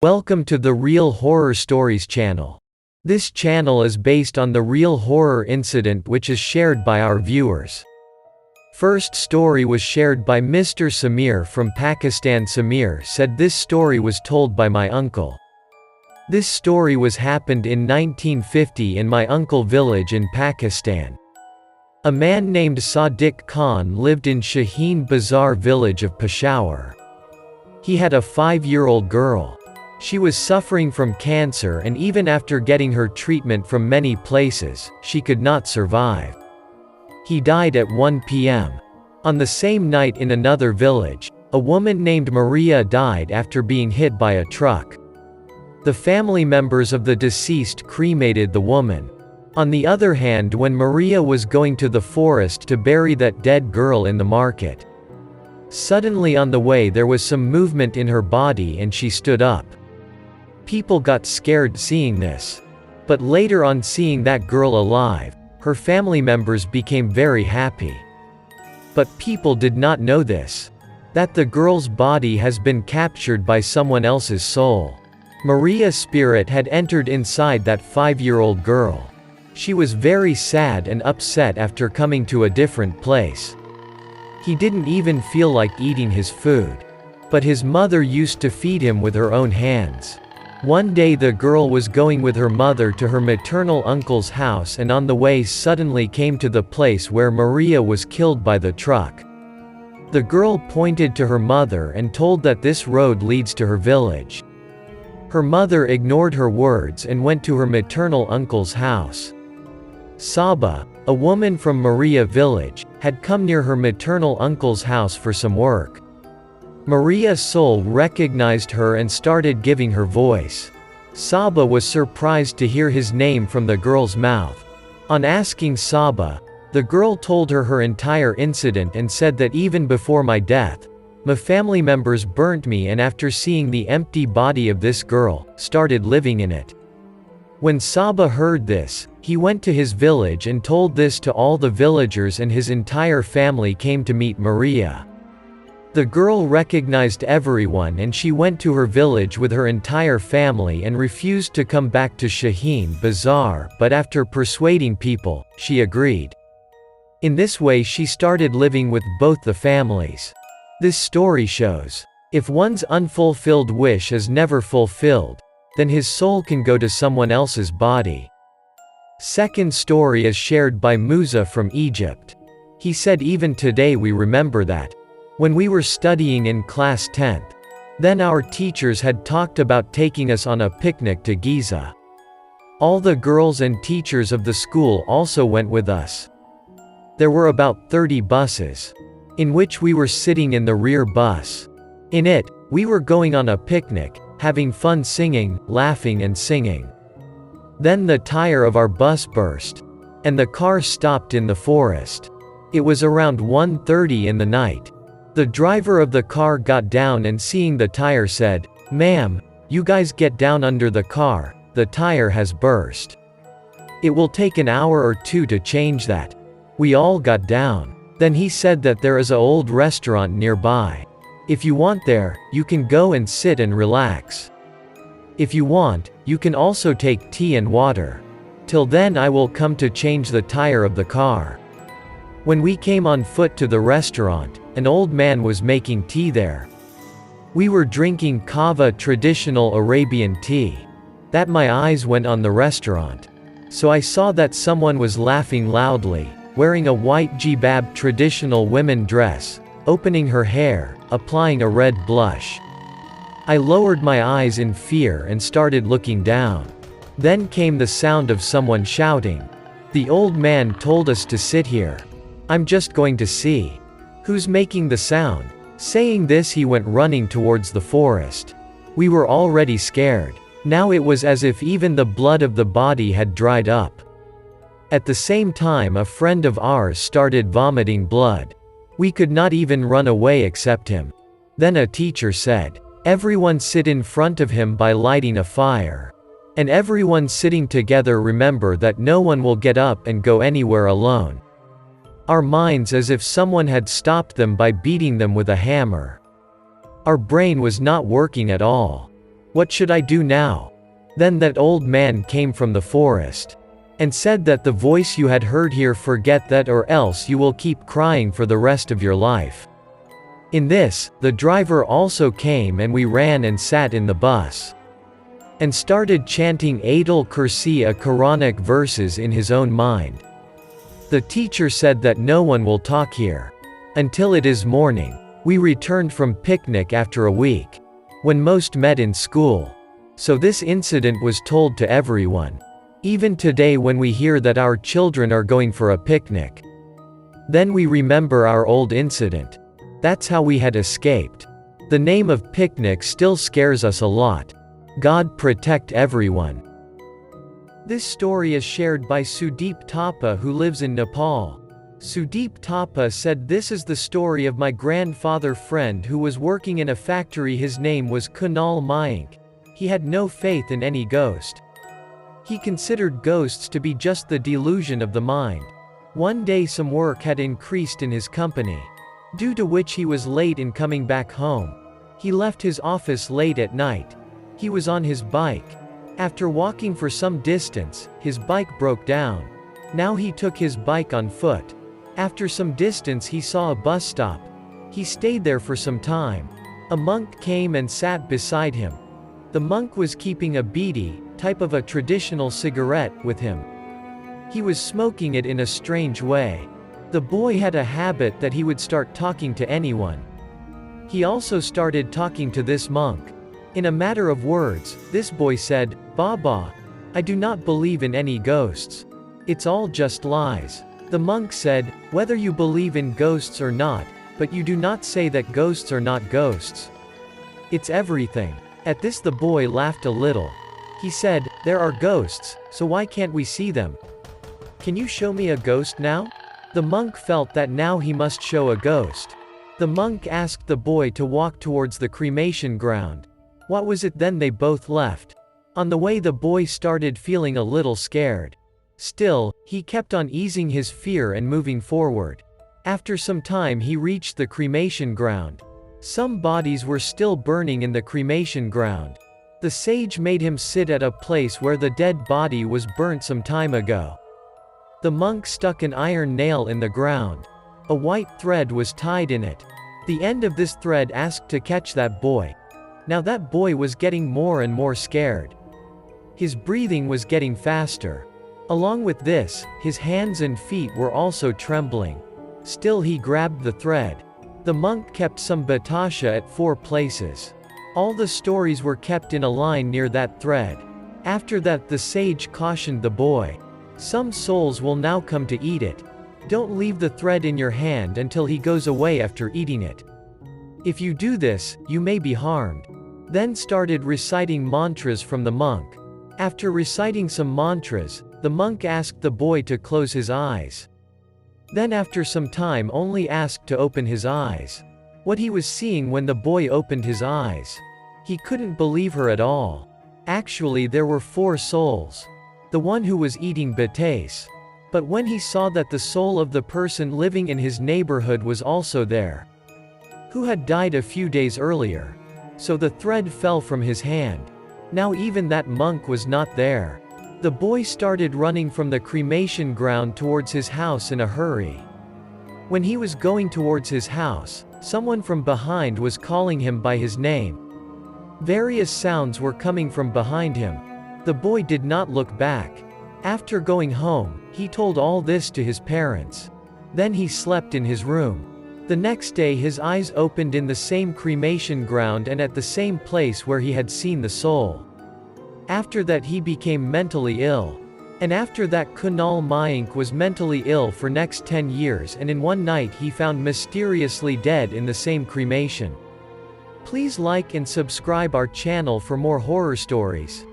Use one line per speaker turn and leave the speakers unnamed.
Welcome to the Real Horror Stories channel. This channel is based on the real horror incident which is shared by our viewers. First story was shared by Mr. Samir from Pakistan. Samir said this story was told by my uncle. This story was happened in 1950 in my uncle village in Pakistan. A man named Sadiq Khan lived in Shaheen Bazaar village of Peshawar. He had a 5-year-old girl. She was suffering from cancer, and even after getting her treatment from many places, she could not survive. He died at 1 p.m. On the same night in another village, a woman named Maria died after being hit by a truck. The family members of the deceased cremated the woman. On the other hand, when Maria was going to the forest to bury that dead girl in the market, suddenly on the way there was some movement in her body and she stood up. People got scared seeing this. But later on, seeing that girl alive, her family members became very happy. But people did not know this, that the girl's body has been captured by someone else's soul. Maria's spirit had entered inside that 5-year-old girl. She was very sad and upset after coming to a different place. He didn't even feel like eating his food. But his mother used to feed him with her own hands. One day the girl was going with her mother to her maternal uncle's house, and on the way suddenly came to the place where Maria was killed by the truck. The girl pointed to her mother and told that this road leads to her village. Her mother ignored her words and went to her maternal uncle's house. Saba, a woman from Maria village, had come near her maternal uncle's house for some work. Maria's soul recognized her and started giving her voice. Saba was surprised to hear his name from the girl's mouth. On asking Saba, the girl told her entire incident and said that even before my death, my family members burnt me, and after seeing the empty body of this girl, started living in it. When Saba heard this, he went to his village and told this to all the villagers, and his entire family came to meet Maria. The girl recognized everyone and she went to her village with her entire family and refused to come back to Shaheen Bazaar, but after persuading people, she agreed. In this way she started living with both the families. This story shows, if one's unfulfilled wish is never fulfilled, then his soul can go to someone else's body. Second story is shared by Musa from Egypt. He said, even today we remember that when we were studying in class 10th, then our teachers had talked about taking us on a picnic to Giza. All the girls and teachers of the school also went with us. There were about 30 buses, in which we were sitting in the rear bus. In it, we were going on a picnic, having fun singing, laughing and singing. Then the tire of our bus burst, and the car stopped in the forest. It was around 1:30 in the night. The driver of the car got down and seeing the tire said, "Ma'am, you guys get down under the car, the tire has burst. It will take an hour or two to change that." We all got down. Then he said that there is an old restaurant nearby. If you want there, you can go and sit and relax. If you want, you can also take tea and water. Till then I will come to change the tire of the car. When we came on foot to the restaurant, an old man was making tea there. We were drinking kava, traditional Arabian tea. That my eyes went on the restaurant. So I saw that someone was laughing loudly, wearing a white jibab, traditional women dress, opening her hair, applying a red blush. I lowered my eyes in fear and started looking down. Then came the sound of someone shouting. The old man told us to sit here. I'm just going to see who's making the sound. Saying this, he went running towards the forest. We were already scared. Now it was as if even the blood of the body had dried up. At the same time, a friend of ours started vomiting blood. We could not even run away except him. Then a teacher said, "Everyone sit in front of him by lighting a fire. And everyone sitting together remember that no one will get up and go anywhere alone." Our minds as if someone had stopped them by beating them with a hammer. Our brain was not working at all. What should I do now?" Then that old man came from the forest, and said that the voice you had heard here, forget that, or else you will keep crying for the rest of your life. In this, the driver also came, and we ran and sat in the bus, and started chanting Ayatul Kursi, a Quranic verses, in his own mind. The teacher said that no one will talk here until it is morning. We returned from picnic after a week, when most met in school. So this incident was told to everyone. Even today when we hear that our children are going for a picnic, then we remember our old incident. That's how we had escaped. The name of picnic still scares us a lot. God protect everyone. This story is shared by Sudeep Thapa, who lives in Nepal. Sudeep Thapa said, "This is the story of my grandfather friend who was working in a factory. His name was Kunal Mayank. He had no faith in any ghost. He considered ghosts to be just the delusion of the mind. One day some work had increased in his company, due to which he was late in coming back home. He left his office late at night. He was on his bike. After walking for some distance, his bike broke down. Now he took his bike on foot. After some distance he saw a bus stop. He stayed there for some time. A monk came and sat beside him. The monk was keeping a bidi, type of a traditional cigarette, with him. He was smoking it in a strange way. The boy had a habit that he would start talking to anyone. He also started talking to this monk. In a matter of words, this boy said, "Baba, I do not believe in any ghosts. It's all just lies." The monk said, "Whether you believe in ghosts or not, but you do not say that ghosts are not ghosts. It's everything." At this the boy laughed a little. He said, "There are ghosts, so why can't we see them? Can you show me a ghost now?" The monk felt that now he must show a ghost. The monk asked the boy to walk towards the cremation ground. What was it then? They both left. On the way the boy started feeling a little scared. Still, he kept on easing his fear and moving forward. After some time he reached the cremation ground. Some bodies were still burning in the cremation ground. The sage made him sit at a place where the dead body was burnt some time ago. The monk stuck an iron nail in the ground. A white thread was tied in it. The end of this thread asked to catch that boy. Now that boy was getting more and more scared. His breathing was getting faster. Along with this, his hands and feet were also trembling. Still he grabbed the thread. The monk kept some batasha at 4 places. All the stories were kept in a line near that thread. After that the sage cautioned the boy. Some souls will now come to eat it. Don't leave the thread in your hand until he goes away after eating it. If you do this, you may be harmed. Then started reciting mantras from the monk. After reciting some mantras, the monk asked the boy to close his eyes. Then after some time only asked to open his eyes. What he was seeing when the boy opened his eyes, he couldn't believe her at all. Actually there were 4 souls. The one who was eating bataise. But when he saw that the soul of the person living in his neighborhood was also there, who had died a few days earlier, so the thread fell from his hand. Now even that monk was not there. The boy started running from the cremation ground towards his house in a hurry. When he was going towards his house, someone from behind was calling him by his name. Various sounds were coming from behind him. The boy did not look back. After going home, he told all this to his parents. Then he slept in his room. The next day his eyes opened in the same cremation ground and at the same place where he had seen the soul. After that he became mentally ill. And after that Kunal Mayank was mentally ill for next 10 years, and in one night he found mysteriously dead in the same cremation. Please like and subscribe our channel for more horror stories.